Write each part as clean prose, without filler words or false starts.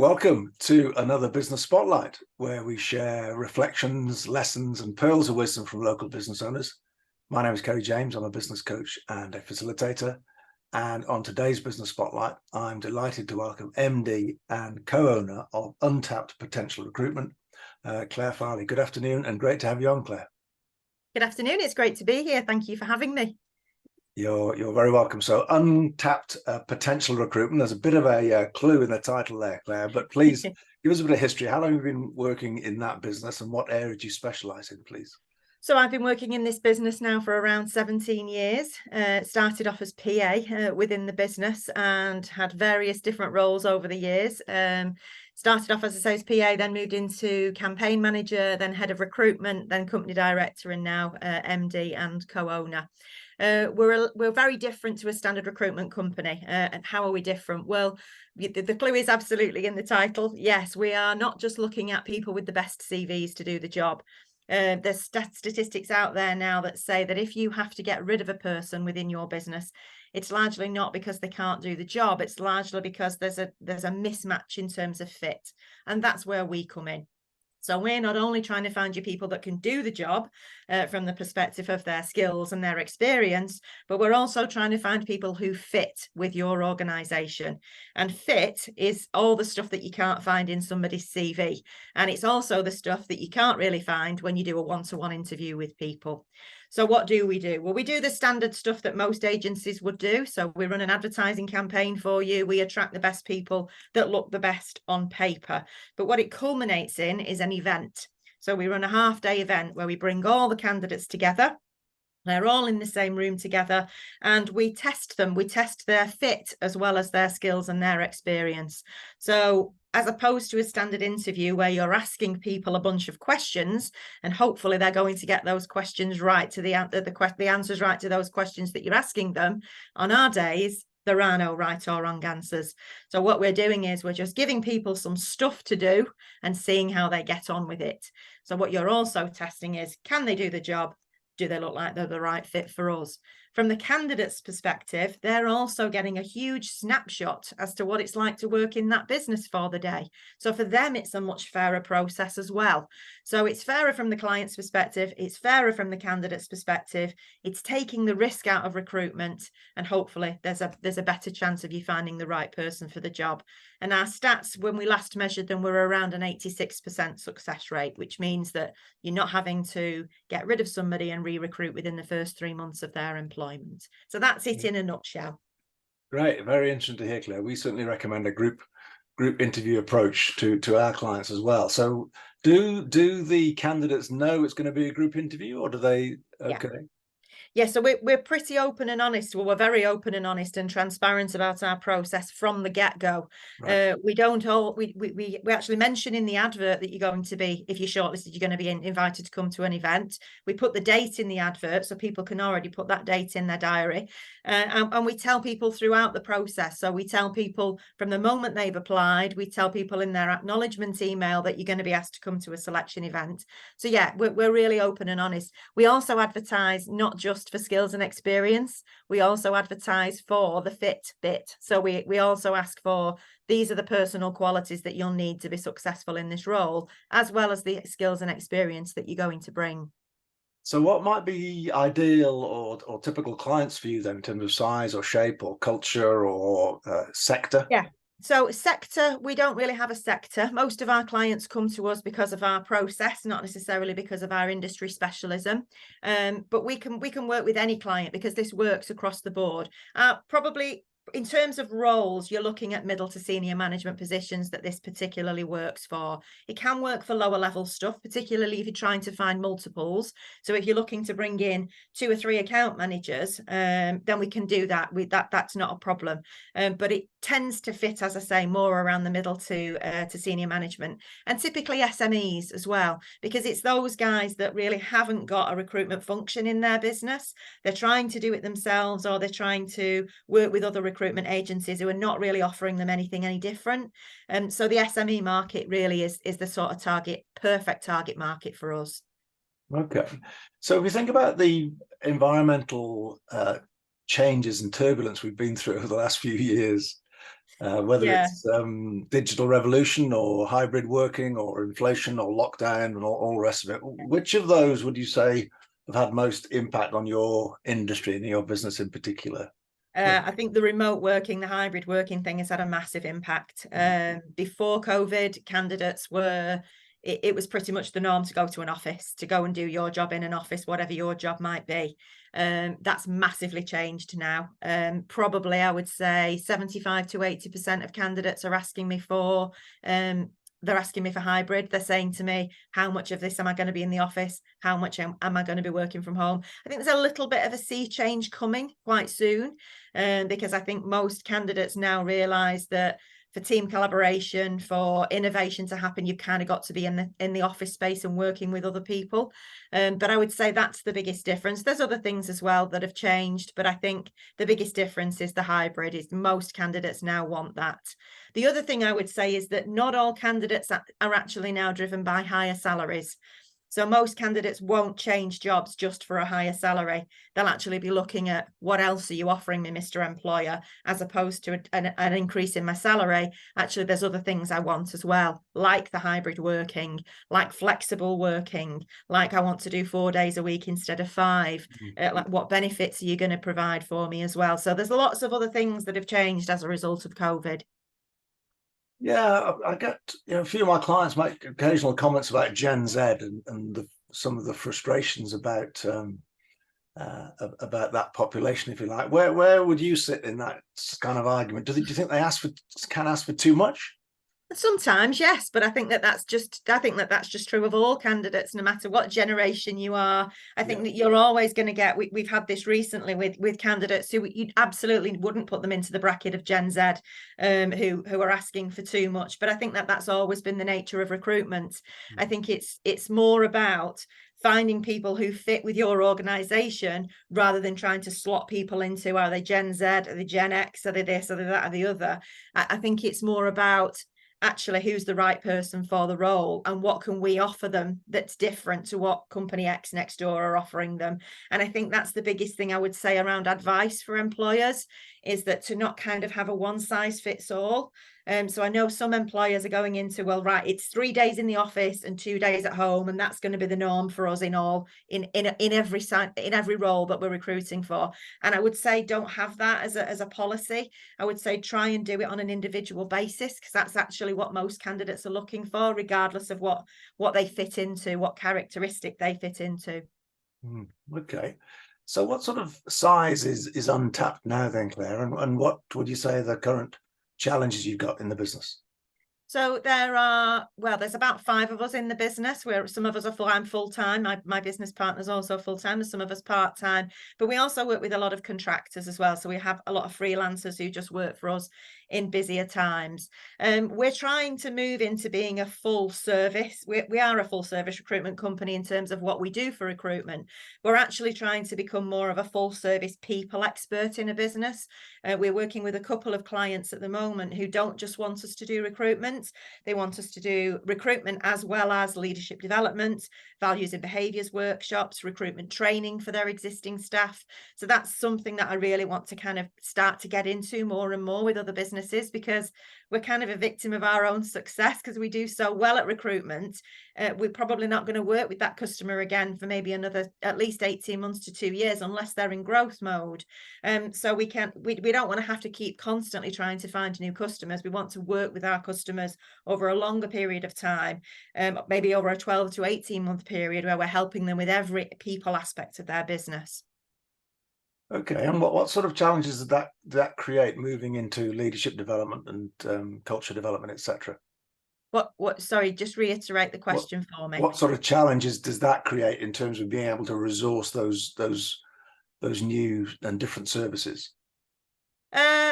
Welcome to another Business Spotlight, where we share reflections, lessons, and pearls of wisdom from local business owners. My name is Kerry James. I'm a business coach and a facilitator. And on today's Business Spotlight, I'm delighted to welcome MD and co-owner of Untapped Potential Recruitment, Claire Farley. Good afternoon, and great to have you on, Claire. Good afternoon. It's great to be here. Thank you for having me. You're very welcome. So Untapped Potential Recruitment, there's a bit of a clue in the title there, Claire, but please give us a bit of history. How long have you been working in that business and what area do you specialize in, please? So I've been working in this business now for around 17 years. Started off as PA within the business and had various different roles over the years. Started off as a sales PA, then moved into campaign manager, then head of recruitment, then company director, and now MD and co-owner. We're very different to a standard recruitment company. And how are we different? Well, the clue is absolutely in the title. Yes, we are not just looking at people with the best CVs to do the job. There's statistics out there now that say that if you have to get rid of a person within your business, it's largely not because they can't do the job. It's largely because there's a mismatch in terms of fit. And that's where we come in. So we're not only trying to find you people that can do the job from the perspective of their skills and their experience, but we're also trying to find people who fit with your organisation. And fit is all the stuff that you can't find in somebody's CV. And it's also the stuff that you can't really find when you do a one-to-one interview with people. So what do? Well, we do the standard stuff that most agencies would do. So we run an advertising campaign for you. We attract the best people that look the best on paper. But what it culminates in is an event. So we run a half-day event where we bring all the candidates together. They're all in the same room together and we test them. We test their fit as well as their skills and their experience. So as opposed to a standard interview where you're asking people a bunch of questions and hopefully they're going to get those questions right to the answers right to those questions that you're asking them, on our days, there are no right or wrong answers. So what we're doing is we're just giving people some stuff to do and seeing how they get on with it. So what you're also testing is, can they do the job? Do they look like they're the right fit for us? From the candidate's perspective, they're also getting a huge snapshot as to what it's like to work in that business for the day. So for them, it's a much fairer process as well. So it's fairer from the client's perspective. It's fairer from the candidate's perspective. It's taking the risk out of recruitment. And hopefully there's a better chance of you finding the right person for the job. And our stats, when we last measured them, were around an 86% success rate, which means that you're not having to get rid of somebody and re-recruit within the first 3 months of their employment. So that's it in a nutshell. Great, very interesting to hear, Claire. We certainly recommend a group interview approach to our clients as well. So do the candidates know it's going to be a group interview, or do they? Okay. Yeah, so we're pretty open and honest. Well, we're very open and honest and transparent about our process from the get-go. Right. We actually mention in the advert that you're going to be, if you're shortlisted, you're going to be invited to come to an event. We put the date in the advert so people can already put that date in their diary. And we tell people throughout the process. So we tell people from the moment they've applied, we tell people in their acknowledgement email that you're going to be asked to come to a selection event. So yeah, we're really open and honest. We also advertise not just for skills and experience, we also advertise for the fit bit. So we also ask for, these are the personal qualities that you'll need to be successful in this role, as well as the skills and experience that you're going to bring. So what might be ideal or typical clients for you then, in terms of size or shape or culture or sector? Yeah. So sector, we don't really have a sector. Most of our clients come to us because of our process, not necessarily because of our industry specialism. But we can work with any client because this works across the board. Probably in terms of roles, you're looking at middle to senior management positions that this particularly works for. It can work for lower level stuff, particularly if you're trying to find multiples. So if you're looking to bring in 2 or 3 account managers, then we can do that. That's not a problem. But it tends to fit, as I say, more around the middle to senior management, and typically SMEs as well, because it's those guys that really haven't got a recruitment function in their business. They're trying to do it themselves, or they're trying to work with other recruitment agencies who are not really offering them anything any different. So the SME market really is the sort of perfect target market for us. Okay. So if we think about the environmental changes and turbulence we've been through over the last few years, whether Yeah. it's digital revolution or hybrid working or inflation or lockdown and all the rest of it. Which of those would you say have had most impact on your industry and your business in particular? I think the remote working, the hybrid working thing has had a massive impact. Before COVID, candidates were, it was pretty much the norm to go to an office, to go and do your job in an office, whatever your job might be. That's massively changed now. Probably, I would say 75 to 80% of candidates are asking me for they're asking me for hybrid. They're saying to me, how much of this am I going to be in the office? How much am I going to be working from home? I think there's a little bit of a sea change coming quite soon, because I think most candidates now realise that for team collaboration, for innovation to happen, you've kind of got to be in the office space and working with other people. But I would say that's the biggest difference. There's other things as well that have changed, but I think the biggest difference is the hybrid. Is most candidates now want that. The other thing I would say is that not all candidates are actually now driven by higher salaries. So most candidates won't change jobs just for a higher salary. They'll actually be looking at, what else are you offering me, Mr. Employer, as opposed to an increase in my salary. Actually, there's other things I want as well, like the hybrid working, like flexible working, like I want to do 4 days a week instead of 5. Like, what benefits are you going to provide for me as well? So there's lots of other things that have changed as a result of COVID. Yeah, I get a few of my clients make occasional comments about Gen Z and some of the frustrations about that population, if you like. Where would you sit in that kind of argument? Do you think they can ask for too much? Sometimes, yes, but I think that's just true of all candidates, no matter what generation you are. I think that you're always going to get. We've had this recently with candidates who you absolutely wouldn't put them into the bracket of Gen Z, who are asking for too much. But I think that's always been the nature of recruitment. I think it's more about finding people who fit with your organization rather than trying to slot people into, are they Gen Z, are they Gen X, are they this, are they that, are the other. I think it's more about actually who's the right person for the role and what can we offer them that's different to what company X next door are offering them. And I think that's the biggest thing I would say around advice for employers, is that to not kind of have a one size fits all. So I know some employers are going into, well, right, it's 3 days in the office and 2 days at home, and that's going to be the norm for us in every role that we're recruiting for. And I would say don't have that as a policy. I would say try and do it on an individual basis, because that's actually what most candidates are looking for, regardless of what they fit into, what characteristic they fit into. Okay. So what sort of size is Untapped now then, Claire? And what would you say are the current challenges you've got in the business? So there's about 5 of us in the business, where some of us are full-time. My business partner's also full-time, and some of us part-time. But we also work with a lot of contractors as well. So we have a lot of freelancers who just work for us in busier times. We're trying to move into being a full service. We are a full service recruitment company in terms of what we do for recruitment. We're actually trying to become more of a full service people expert in a business. We're working with a couple of clients at the moment who don't just want us to do recruitment. They want us to do recruitment as well as leadership development, values and behaviours workshops, recruitment training for their existing staff. So that's something that I really want to kind of start to get into more and more with other businesses, because we're kind of a victim of our own success, because we do so well at recruitment. We're probably not going to work with that customer again for maybe another at least 18 months to 2 years, unless they're in growth mode. So we don't want to have to keep constantly trying to find new customers. We want to work with our customers over a longer period of time, maybe over a 12 to 18 month period, where we're helping them with every people aspect of their business. Okay, and what sort of challenges did that create, moving into leadership development and culture development, etc.? Sorry, just reiterate the question for me. What sort of challenges does that create in terms of being able to resource those new and different services?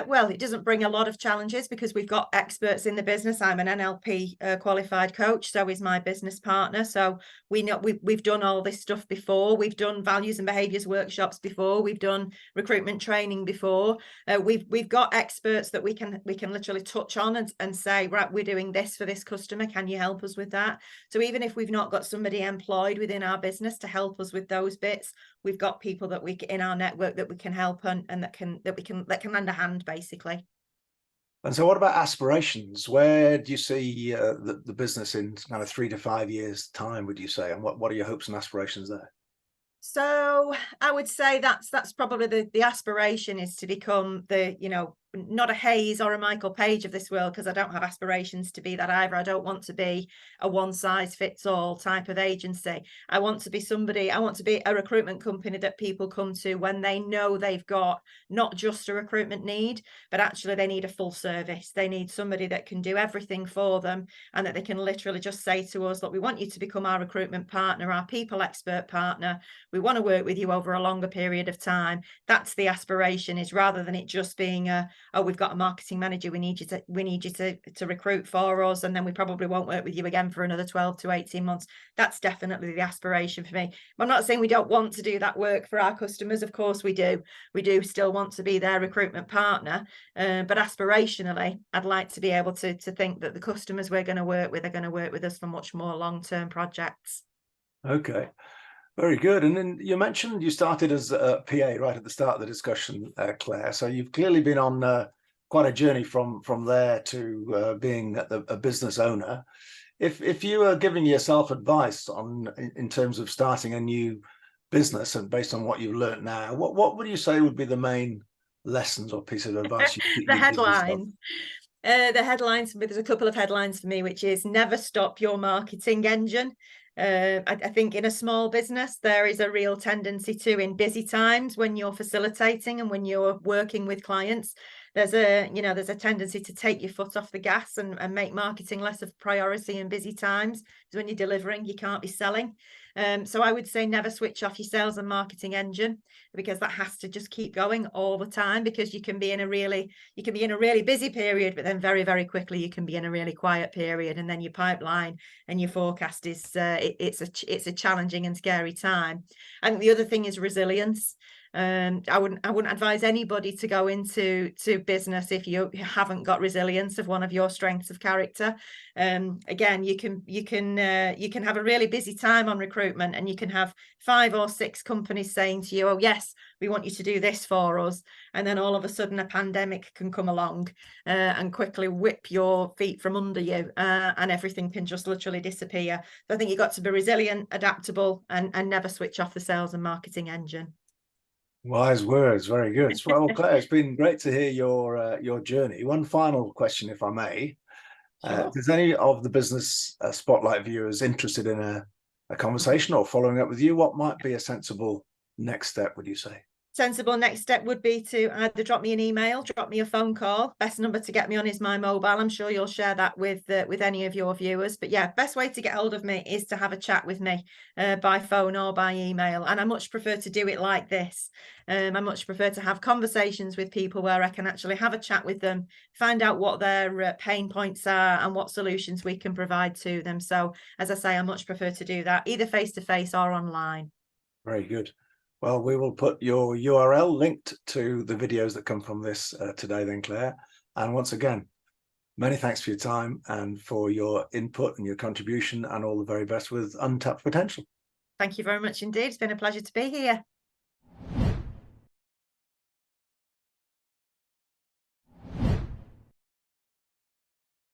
Well, it doesn't bring a lot of challenges, because we've got experts in the business. I'm an NLP qualified coach, so is my business partner. So we know we've done all this stuff before. We've done values and behaviours workshops before. We've done recruitment training before. We've got experts that we can literally touch on and say, right, we're doing this for this customer. Can you help us with that? So even if we've not got somebody employed within our business to help us with those bits, we've got people that in our network that we can help and that can lend a hand, basically. And so what about aspirations? Where do you see the business in kind of 3 to 5 years time, would you say? And what are your hopes and aspirations there? So I would say that's probably the aspiration, is to become the, not a Hayes or a Michael Page of this world, because I don't have aspirations to be that either. I don't want to be a one size fits all type of agency. I want to be a recruitment company that people come to when they know they've got not just a recruitment need, but actually they need a full service. They need somebody that can do everything for them, and that they can literally just say to us, look, we want you to become our recruitment partner, our people expert partner. We want to work with you over a longer period of time. That's the aspiration, is rather than it just being oh, we've got a marketing manager, we need you to recruit for us, and then we probably won't work with you again for another 12 to 18 months. That's definitely the aspiration for me. I'm not saying we don't want to do that work for our customers. Of course we do. We do still want to be their recruitment partner, but aspirationally, I'd like to be able to think that the customers we're going to work with are going to work with us for much more long-term projects. Okay. Very good. And then you mentioned you started as a PA right at the start of the discussion, Claire. So you've clearly been on quite a journey from there to being a business owner. If you were giving yourself advice in terms of starting a new business, and based on what you've learned now, what would you say would be the main lessons or piece of advice you'd The give yourself? headline. The headlines for me, there's a couple of headlines for me, which is never stop your marketing engine. I think in a small business, there is a real tendency to, in busy times, when you're facilitating and when you're working with clients, there's a tendency to take your foot off the gas and make marketing less of a priority in busy times. Because when you're delivering, you can't be selling. So I would say never switch off your sales and marketing engine, because that has to just keep going all the time, because you can be in a really busy period, but then very, very quickly you can be in a really quiet period, and then your pipeline and your forecast is it's a challenging and scary time. I think the other thing is resilience. I wouldn't advise anybody to go into business if you haven't got resilience of one of your strengths of character. Again, you can have a really busy time on recruitment, and you can have 5 or 6 companies saying to you, oh yes, we want you to do this for us, and then all of a sudden a pandemic can come along and quickly whip your feet from under you, and everything can just literally disappear. So I think you've got to be resilient, adaptable, and never switch off the sales and marketing engine. Wise words. Very good. Well, Claire, it's been great to hear your journey. One final question, if I may. Sure. If there's any of the business spotlight viewers interested in a conversation or following up with you, what might be a sensible next step, would you say? Sensible next step would be to either drop me an email, drop me a phone call. Best number to get me on is my mobile. I'm sure you'll share that with any of your viewers. But yeah, best way to get hold of me is to have a chat with me by phone or by email. And I much prefer to do it like this. I much prefer to have conversations with people where I can actually have a chat with them, find out what their pain points are and what solutions we can provide to them. So as I say, I much prefer to do that either face-to-face or online. Very good. Well, we will put your URL linked to the videos that come from this today then, Claire. And once again, many thanks for your time and for your input and your contribution, and all the very best with Untapped Potential. Thank you very much indeed. It's been a pleasure to be here.